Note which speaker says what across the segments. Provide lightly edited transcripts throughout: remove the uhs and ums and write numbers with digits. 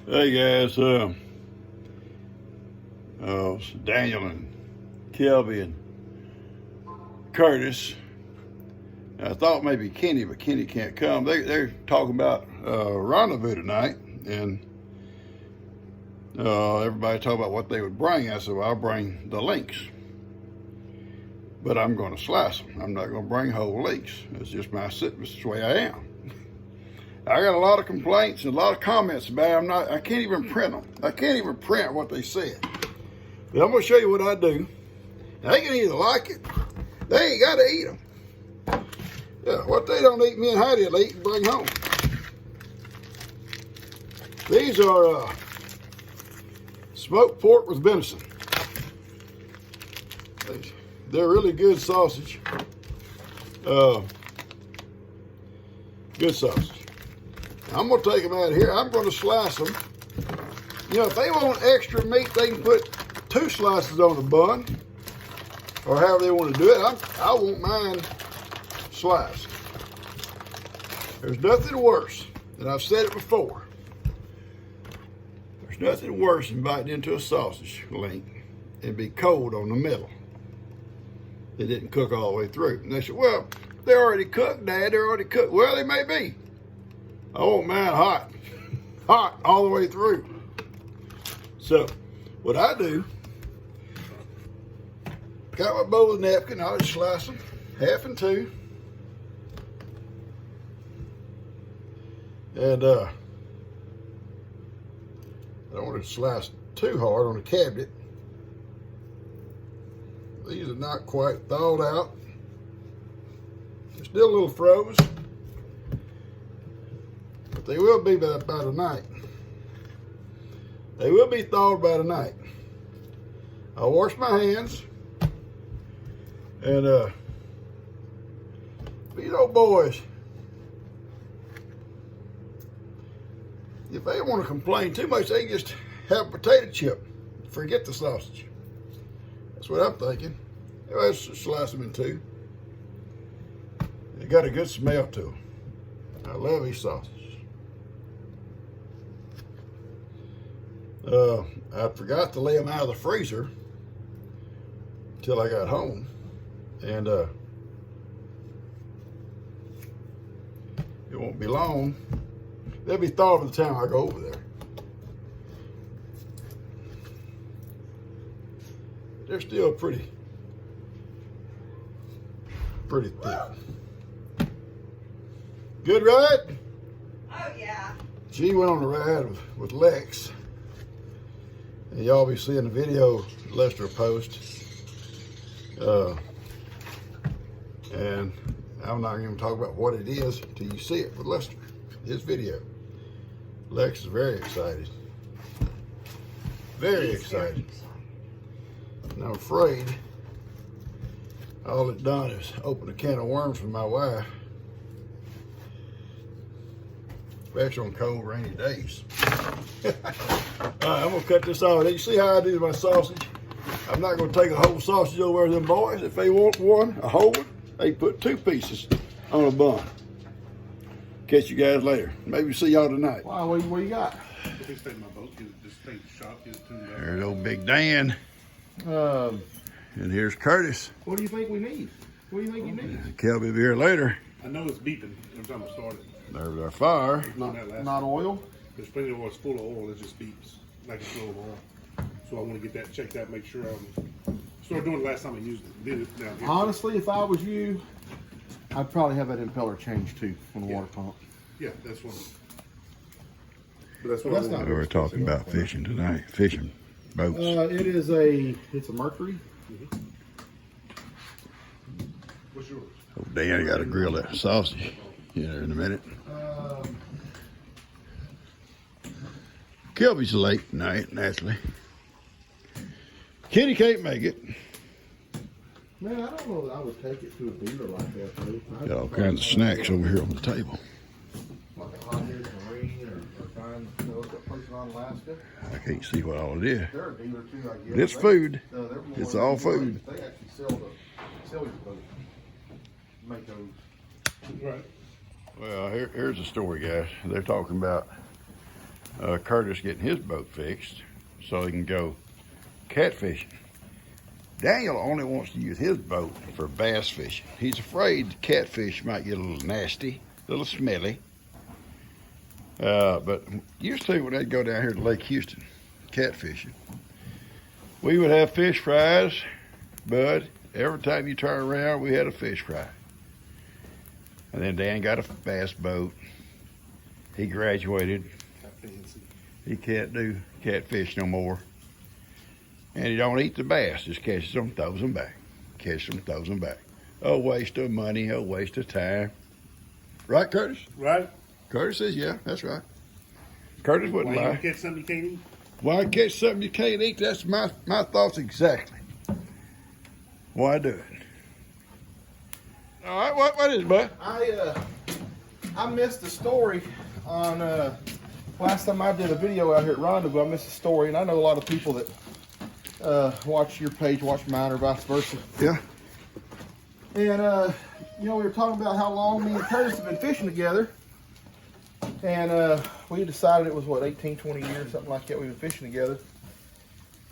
Speaker 1: Hey guys, Daniel and Kelby and Curtis. I thought maybe Kenny, but Kenny can't come. They're talking about rendezvous tonight, and everybody talking about what they would bring. I said, well, I'll bring the links, but I'm going to slice them. I'm not going to bring whole links. It's just it's the way I am. I got a lot of complaints and a lot of comments about it. I can't even print them. I can't even print what they said. But I'm going to show you what I do. They can either like it. They ain't got to eat them. Yeah, what they don't eat, me and Heidi will eat and bring home. These are smoked pork with venison. They're really good sausage. Good sausage. I'm going to take them out of here. I'm going to slice them. You know, if they want extra meat, they can put 2 slices on the bun, or however they want to do it. I won't mind sliced. There's nothing worse, and I've said it before. There's nothing worse than biting into a sausage link and be cold on the middle. It didn't cook all the way through. And they said, well, they're already cooked, Dad. They're already cooked. Well, they may be. I won't mind hot. Hot all the way through. So, what I do, got my bowl of napkin, I'll just slice them half in 2. And I don't want to slice too hard on the cabinet. These are not quite thawed out. They're still a little froze. But they will be by tonight. They will be thawed by tonight. I'll wash my hands. And these old boys, if they want to complain too much, they can just have a potato chip. Forget the sausage. That's what I'm thinking. Let's just slice them in 2. They got a good smell to them. I love these sausages. I forgot to lay them out of the freezer until I got home, and it won't be long. They'll be thawed by the time I go over there. They're still pretty thick. Good ride?
Speaker 2: Oh yeah.
Speaker 1: She went on a ride with Lex. And y'all be seeing the video Lester post. And I'm not going to talk about what it is till you see it with Lester, his video. Lex is very excited. Very excited. And I'm afraid all it done is open a can of worms for my wife. Especially on cold, rainy days. All right, I'm gonna cut this off. You see how I do my sausage? I'm not gonna take a whole sausage over to them boys. If they want one, a whole one, they put 2 pieces on a bun. Catch you guys later. Maybe see y'all tonight.
Speaker 3: Wow, what you got?
Speaker 1: There's old Big Dan. And here's Curtis.
Speaker 3: What do you think we need? What do you think you need?
Speaker 1: Kelby will be here later.
Speaker 4: I know it's beeping every time I start it.
Speaker 1: There's our fire.
Speaker 3: Not oil?
Speaker 4: There's plenty of oil. It's full of oil. It just beeps like it's full of oil. So I want to get that checked out, make sure started doing it last time I used it. Did it down here.
Speaker 3: Honestly, if I was you, I'd probably have that impeller changed too on the water pump.
Speaker 4: Yeah, that's one. But that's what I want.
Speaker 1: We're talking about fishing tonight. Fishing boats.
Speaker 3: It's a Mercury.
Speaker 4: What's yours?
Speaker 1: Oh, Dan got to grill that sausage in a minute. Kelby's late tonight, naturally. Kenny can't make it.
Speaker 3: Man, I don't know that I would take it to a dealer like that, though.
Speaker 1: Got all kinds of snacks over here on the table.
Speaker 3: Like a hot-headed Marine or find that person on Alaska.
Speaker 1: I can't see what all it is.
Speaker 3: They're a dealer too, I guess.
Speaker 1: But it's food.
Speaker 3: They're more
Speaker 1: It's all food.
Speaker 3: They actually sell your boat. Make those.
Speaker 4: Right.
Speaker 1: Well, here's the story, guys. They're talking about Curtis getting his boat fixed so he can go catfishing. Daniel only wants to use his boat for bass fishing. He's afraid the catfish might get a little nasty, a little smelly. But used to, when they'd go down here to Lake Houston catfishing, we would have fish fries, Bud. Every time you turn around, we had a fish fry. And then Dan got a bass boat. He graduated. He can't do catfish no more. And he don't eat the bass, just catches them, throws them back. Catches them, throws them back. A waste of money, a waste of time. Right, Curtis?
Speaker 4: Right?
Speaker 1: Curtis says, yeah, that's right. Curtis wouldn't
Speaker 4: Why you
Speaker 1: lie.
Speaker 4: catch something you can't eat?
Speaker 1: Why catch something you can't eat? That's my thoughts exactly. Why do it? All right, what is it, bud?
Speaker 3: I missed the story on last time I did a video out here at Rendezvous. I missed the story, and I know a lot of people that watch your page, watch mine, or vice versa.
Speaker 1: Yeah.
Speaker 3: And we were talking about how long me and Curtis have been fishing together, and we decided it was 18, 20 years, something like that. We've been fishing together,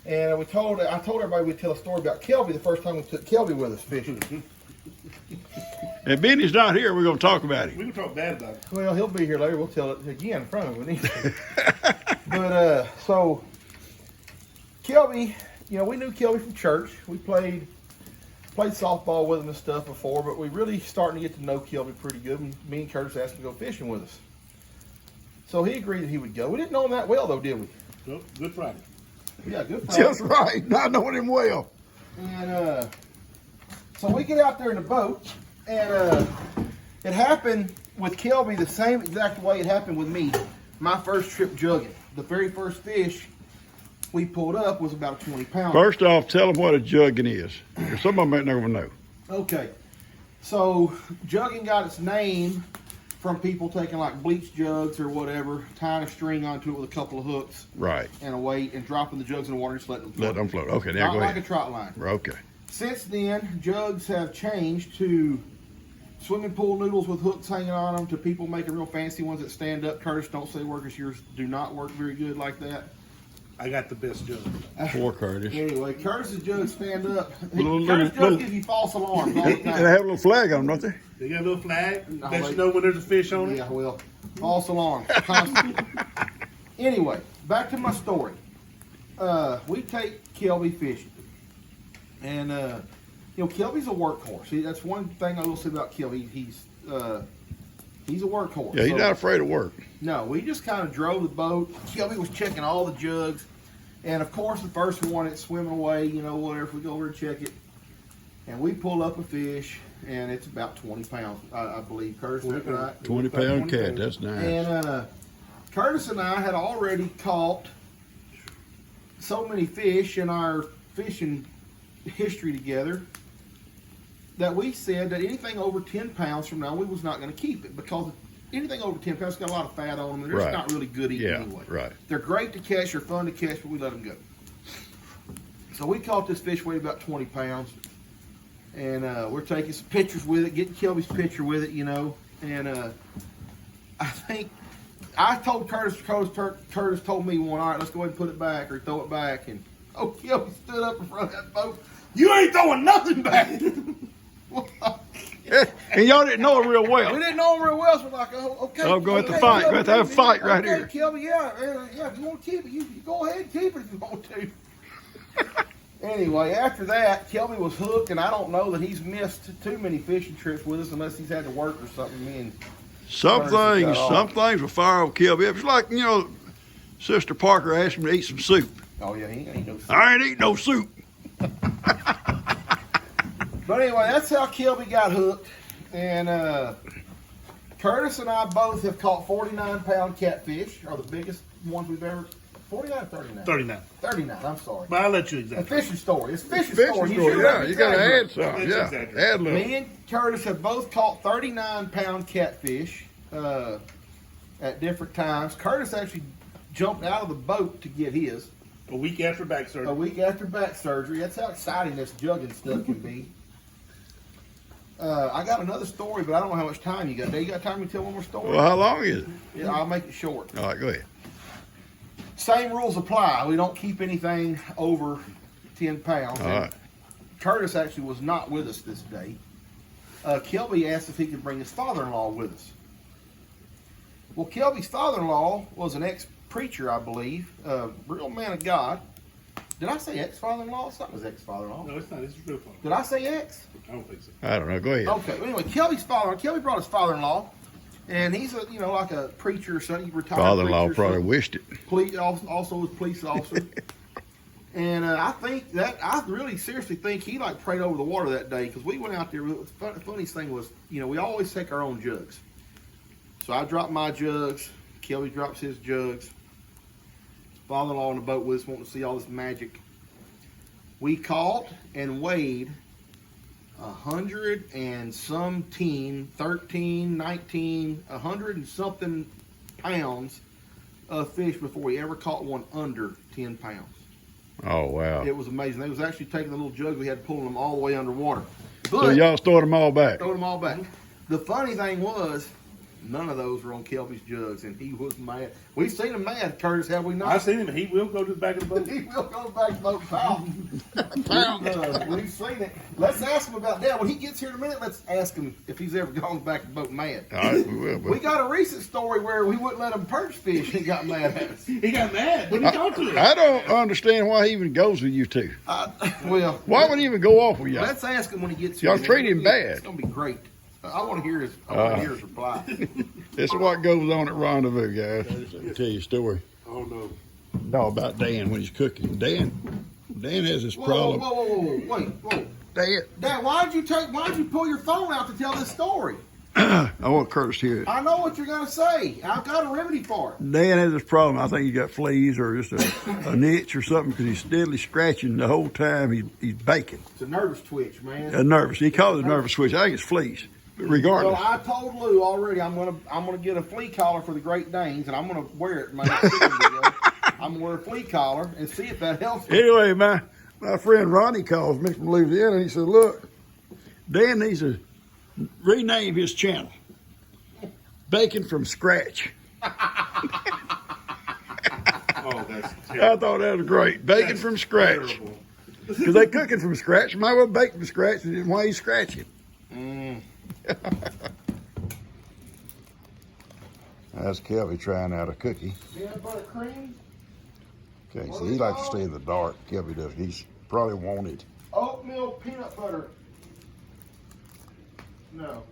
Speaker 3: and I told everybody we'd tell a story about Kelby the first time we took Kelby with us fishing.
Speaker 1: And Benny's not here. We're going to talk about him.
Speaker 4: We can talk bad about it.
Speaker 3: Well, he'll be here later. We'll tell it again in front of him. But so Kelby, we knew Kelby from church. We played softball with him and stuff before, but we really starting to get to know Kelby pretty good. And me and Curtis asked him to go fishing with us. So he agreed that he would go. We didn't know him that well, though, did we?
Speaker 4: Well, Good Friday.
Speaker 3: Yeah, good. Friday.
Speaker 1: Just right. Not knowing him well.
Speaker 3: And so we get out there in the boat, and it happened with Kelby the same exact way it happened with me. My first trip jugging. The very first fish we pulled up was about 20 pounds.
Speaker 1: First off, tell them what a jugging is. Some of them might never know.
Speaker 3: Okay. So jugging got its name from people taking like bleach jugs or whatever, tying a string onto it with a couple of hooks
Speaker 1: Right.
Speaker 3: and a weight, and dropping the jugs in the water and just letting them float.
Speaker 1: Let them float. Okay, now
Speaker 3: Not
Speaker 1: go
Speaker 3: like
Speaker 1: ahead.
Speaker 3: a trot line.
Speaker 1: Okay.
Speaker 3: Since then, jugs have changed to swimming pool noodles with hooks hanging on them, to people making real fancy ones that stand up. Curtis, don't say work, as yours do not work very good like that.
Speaker 4: I got the best jug.
Speaker 1: Poor Curtis.
Speaker 3: Anyway, Curtis's jugs stand up.
Speaker 1: Little-
Speaker 3: Curtis
Speaker 1: little-
Speaker 3: jugs give you false alarms all the
Speaker 1: And they
Speaker 3: time.
Speaker 1: have a little flag on them, don't they?
Speaker 4: They got a little flag
Speaker 3: No,
Speaker 4: that
Speaker 3: wait.
Speaker 4: you know when there's a fish on it.
Speaker 3: Yeah, well, false alarms constantly. Anyway, back to my story. We take Kelby fishing, and Kelby's a workhorse. See, that's one thing I will say about Kelby. He's a workhorse.
Speaker 1: Yeah, he's
Speaker 3: So-
Speaker 1: not afraid of work.
Speaker 3: No, we just kind of drove the boat. Kelby was checking all the jugs. And of course, the first one, it's swimming away, whatever. If we go over and check it, and we pull up a fish, and it's about 20 pounds, I believe. Curtis, is that right?
Speaker 1: 20-pound cat. That's nice.
Speaker 3: And Curtis and I had already caught so many fish in our fishing history together that we said that anything over 10 pounds from now, we was not going to keep it, because anything over 10 pounds got a lot of fat on them, and they're
Speaker 1: Right.
Speaker 3: just not really good eating
Speaker 1: Yeah,
Speaker 3: anyway.
Speaker 1: right.
Speaker 3: They're great to catch, they're fun to catch, but we let them go. So we caught this fish weighed about 20 pounds, and we're taking some pictures with it, getting Kelby's picture with it, and I think I told Curtis told me one, all right, let's go ahead and put it back, or throw it back, and Kelby stood up in front of that boat. You ain't throwing nothing back.
Speaker 1: And y'all didn't know it real
Speaker 3: We
Speaker 1: well.
Speaker 3: didn't know him real well, so we're like, okay.
Speaker 1: Oh, go at the
Speaker 3: okay,
Speaker 1: fight.
Speaker 3: Kelby,
Speaker 1: Go at the fight right
Speaker 3: okay,
Speaker 1: here.
Speaker 3: Kelby, yeah, if you want to keep it, you go ahead and keep it if you want to. Anyway, after that, Kelby was hooked, and I don't know that he's missed too many fishing trips with us unless he's had to work or something. Me and
Speaker 1: Some
Speaker 3: Curtis got
Speaker 1: things will fire up Kelby. It's like, Sister Parker asked me to eat some soup.
Speaker 3: oh yeah, he ain't no.
Speaker 1: I ain't eating no soup.
Speaker 3: But anyway, that's how Kelby got hooked, and Curtis and I both have caught 49-pound catfish, are the biggest ones we've ever. 49 or 39?
Speaker 4: 39.
Speaker 3: 39. I'm sorry.
Speaker 4: But I'll let you
Speaker 3: A
Speaker 4: exaggerate.
Speaker 3: fishing story. It's a fishing
Speaker 1: Fishing
Speaker 3: story.
Speaker 1: story,
Speaker 3: should
Speaker 1: yeah.
Speaker 3: let me
Speaker 1: You got to
Speaker 3: exaggerate.
Speaker 1: add some.
Speaker 4: Let's
Speaker 1: Yeah,
Speaker 4: exaggerate.
Speaker 1: add a little.
Speaker 3: Me and Curtis have both caught 39-pound catfish at different times. Curtis actually jumped out of the boat to get his
Speaker 4: A week after back
Speaker 3: a
Speaker 4: surgery.
Speaker 3: week after back surgery. That's how exciting this jugging stuff can be. I got another story, but I don't know how much time you got. You got time to tell one more story?
Speaker 1: Well, how long is it?
Speaker 3: Yeah, I'll make it short.
Speaker 1: All right, go ahead.
Speaker 3: Same rules apply. We don't keep anything over 10 pounds.
Speaker 1: All right.
Speaker 3: Curtis actually was not with us this day. Kelby asked if he could bring his father-in-law with us. Well, Kelby's father-in-law was an ex-preacher, I believe, real man of God. Did I say ex-father-in-law? Something was ex-father-in-law.
Speaker 4: No, it's not. It's real fun.
Speaker 3: Did I say ex?
Speaker 4: I don't think so.
Speaker 1: I don't know. Go ahead.
Speaker 3: Okay. Well, anyway, Kelby brought his father-in-law, and he's a like a preacher or something. He retired.
Speaker 1: Father-in-law
Speaker 3: preacher or
Speaker 1: probably
Speaker 3: something.
Speaker 1: wished it.
Speaker 3: Also was a police officer. And I really seriously think he like prayed over the water that day, because we went out there. The funniest thing was, we always take our own jugs. So I dropped my jugs. Kelby drops his jugs. Father-in-law on the boat with us, wanting to see all this magic. We caught and weighed 100 and some 13, 19, 100 and something pounds of fish before we ever caught one under 10 pounds.
Speaker 1: Oh, wow.
Speaker 3: It was amazing. They was actually taking the little jugs we had, pulling them all the way underwater.
Speaker 1: So
Speaker 3: But
Speaker 1: y'all stored them all back.
Speaker 3: throwing them all back. The funny thing was, none of those were on Kelby's jugs, and he was mad. We've seen him mad, Curtis, have we not?
Speaker 4: I've seen him. He will go to the back of the boat.
Speaker 3: He will go back to the boat pound. We've seen it. Let's ask him about that. When he gets here in a minute, let's ask him if he's ever gone back to the boat mad.
Speaker 1: All right, we will.
Speaker 3: We got a recent story where we wouldn't let him perch fish, and he got mad at us.
Speaker 4: He got mad when he talked to him.
Speaker 1: I don't understand why he even goes with you two.
Speaker 3: Well,
Speaker 1: Why would he even go off with y'all?
Speaker 3: let's ask him when he gets here.
Speaker 1: Y'all treat him bad.
Speaker 3: It's gonna be great. I want to hear his. Reply.
Speaker 1: This is what goes on at Rendezvous, guys. Let me tell you a story.
Speaker 4: Oh no.
Speaker 1: No, about Dan when he's cooking. Dan has this
Speaker 3: Whoa,
Speaker 1: problem.
Speaker 3: whoa.
Speaker 1: Dan,
Speaker 3: Dad, why'd you pull your phone out to tell this story?
Speaker 1: I want Curtis to hear it.
Speaker 3: I know what you're gonna say. I've got a remedy for it.
Speaker 1: Dan has this problem. I think he got fleas or just an itch or something, because he's steadily scratching the whole time he's baking.
Speaker 3: It's a nervous twitch, man.
Speaker 1: Nervous. He calls it nervous switch. I think it's fleas. But regardless.
Speaker 3: Well, I told Lou already. I'm gonna get a flea collar for the Great Danes, and I'm gonna wear it in my next video. I'm gonna wear a flea collar and see if that helps me.
Speaker 1: Anyway, my friend Ronnie calls me from Louisiana, and he said, look, Dan needs to rename his channel Bacon from Scratch.
Speaker 4: Oh, that's
Speaker 1: I
Speaker 4: terrible.
Speaker 1: thought that was great. Bacon
Speaker 4: That's
Speaker 1: from scratch.
Speaker 4: terrible.
Speaker 1: Because they cooking from scratch. Might as well bake from scratch, and then why you scratching? That's Kelby trying out a cookie.
Speaker 3: Peanut butter cream,
Speaker 1: Okay, so he likes to stay in the dark. Kelby does. He's probably wanted.
Speaker 3: oatmeal peanut butter. No.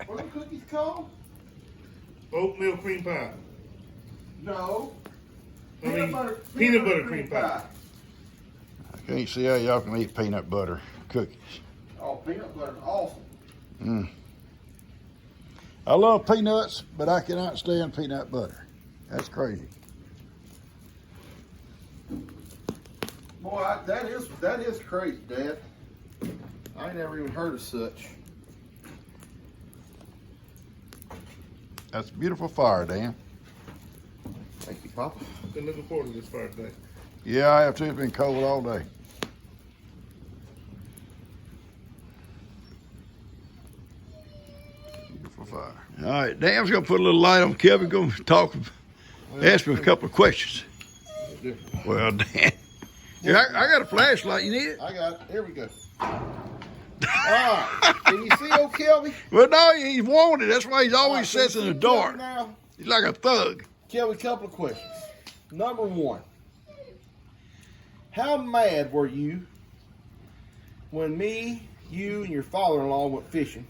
Speaker 3: What are the cookies called?
Speaker 4: Oatmeal cream pie.
Speaker 3: No.
Speaker 4: I mean, peanut butter cream pie.
Speaker 1: I can't see how y'all can eat peanut butter cookies.
Speaker 3: Oh, peanut butter's awesome.
Speaker 1: I love peanuts, but I cannot stand peanut butter. That's crazy.
Speaker 3: Boy, that is crazy, Dad. I ain't never even heard of such.
Speaker 1: That's a beautiful fire, Dan.
Speaker 3: Thank you, Papa.
Speaker 4: Been looking forward to this fire today.
Speaker 1: Yeah, I have too. It's been cold all day. Beautiful fire. All right, Dan's gonna put a little light on Kelby. Gonna talk, ask him a couple of questions. Well, Dan, here, I got a flashlight. You need it?
Speaker 3: I got it. Here we go. Alright. Can you see old Kelby?
Speaker 1: Well, no, he's wanted. That's why he's always
Speaker 3: Can you
Speaker 1: sits in
Speaker 3: see
Speaker 1: the
Speaker 3: Kelby
Speaker 1: dark.
Speaker 3: now?
Speaker 1: He's like a thug.
Speaker 3: Kelby, couple of questions. Number one. How mad were you when me, you, and your father-in-law went fishing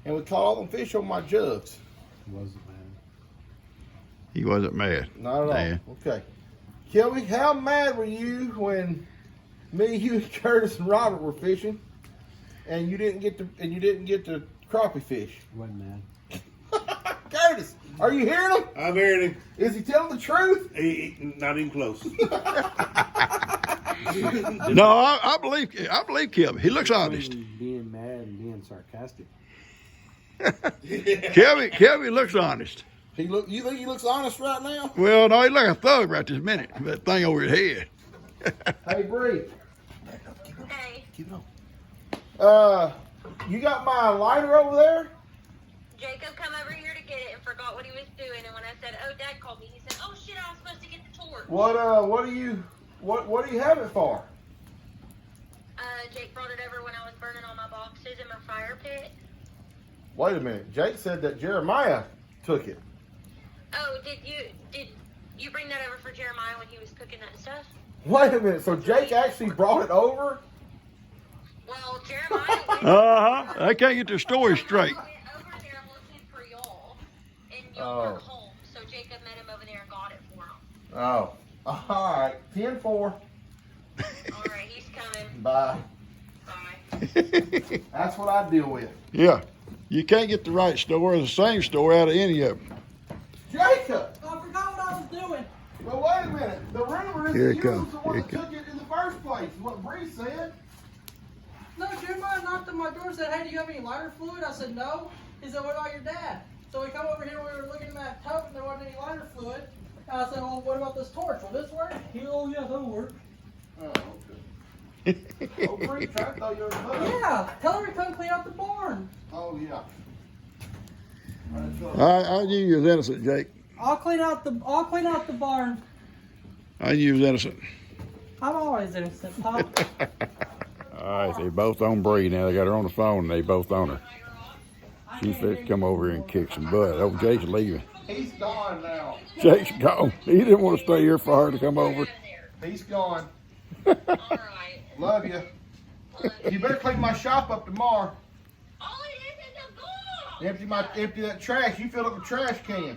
Speaker 3: and we caught all them fish on my jugs?
Speaker 1: He wasn't mad.
Speaker 3: Not at all.
Speaker 1: Dan.
Speaker 3: Okay. Kelby, how mad were you when me, you, Curtis, and Robert were fishing and you didn't get to crappie fish?
Speaker 2: Wasn't mad.
Speaker 3: Curtis, are you hearing him?
Speaker 4: I'm hearing him.
Speaker 3: Is he telling the truth?
Speaker 4: Not even close.
Speaker 1: No, I believe Kelby. He looks honest.
Speaker 2: Between being mad and being sarcastic.
Speaker 1: Kelby looks honest.
Speaker 3: You think he looks honest right now?
Speaker 1: Well, no, he's like a thug right this minute. That thing over his head.
Speaker 3: Hey, Bree.
Speaker 5: Hey.
Speaker 3: Keep it on. You got my lighter over there?
Speaker 5: Jacob come over here to get it and forgot what he was doing. And when I said, "Oh, Dad called me," he said, "Oh shit, I was supposed to get the torch."
Speaker 3: What do you have it for?
Speaker 5: Jake brought it over when I was burning all my boxes in my fire pit.
Speaker 3: Wait a minute. Jake said that Jeremiah took it.
Speaker 5: Oh, did you bring that over for Jeremiah when he was cooking that stuff?
Speaker 3: Wait a minute. So Jake actually brought it over?
Speaker 5: Well, Jeremiah went
Speaker 1: I can't get their story straight.
Speaker 5: went over there looking for y'all, and y'all weren't home. So Jacob met him over there and got it for him.
Speaker 3: Oh. All right. 10-4.
Speaker 5: All right, he's coming.
Speaker 3: Bye.
Speaker 5: Bye.
Speaker 3: That's what I deal with.
Speaker 1: Yeah. You can't get the right store or the same store out of any of them.
Speaker 3: Jacob!
Speaker 6: I forgot what I was doing.
Speaker 3: Well, wait a minute. The rumor is
Speaker 1: Here
Speaker 3: that
Speaker 1: it
Speaker 3: you
Speaker 1: comes.
Speaker 3: was the one
Speaker 1: Here
Speaker 3: that
Speaker 1: it
Speaker 3: took it in the first place, is what Bree said.
Speaker 6: No, Jeremiah knocked on my door and said, "Hey, do you have any lighter fluid?" I said, "No." He said, "What about your dad?" So we come over here, we were looking in that tote, and there wasn't any lighter fluid. And I said, "Well, what about this torch? Will this work?" He said, "Oh, yeah, that'll work."
Speaker 3: Oh, okay. Oh, Bree tried to throw you under the bus.
Speaker 6: Yeah, tell her to come clean out the barn.
Speaker 3: Oh, yeah.
Speaker 1: I knew you was innocent, Jake.
Speaker 6: I'll clean out the barn.
Speaker 1: I knew you was innocent.
Speaker 6: I'm always innocent, Pop.
Speaker 1: All right, they both on Bree now. They got her on the phone and they both on her. She fit come over here and kick some butt. Oh, Jake's leaving.
Speaker 3: He's gone now.
Speaker 1: Jake's gone. He didn't want to stay here for her to come over.
Speaker 3: He's gone.
Speaker 5: All right.
Speaker 3: Love you. You better clean my shop up tomorrow.
Speaker 5: All it is a goal.
Speaker 3: Empty that trash. You fill up the trash can.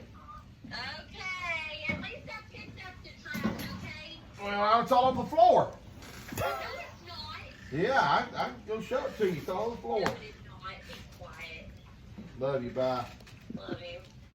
Speaker 5: Okay, at least I picked up the trash, okay?
Speaker 3: Well, it's all on the floor.
Speaker 5: No, it's not.
Speaker 3: Yeah, I can go show it to you. It's all on the floor.
Speaker 5: No, it's not. Be quiet.
Speaker 3: Love you. Bye.
Speaker 5: Love you.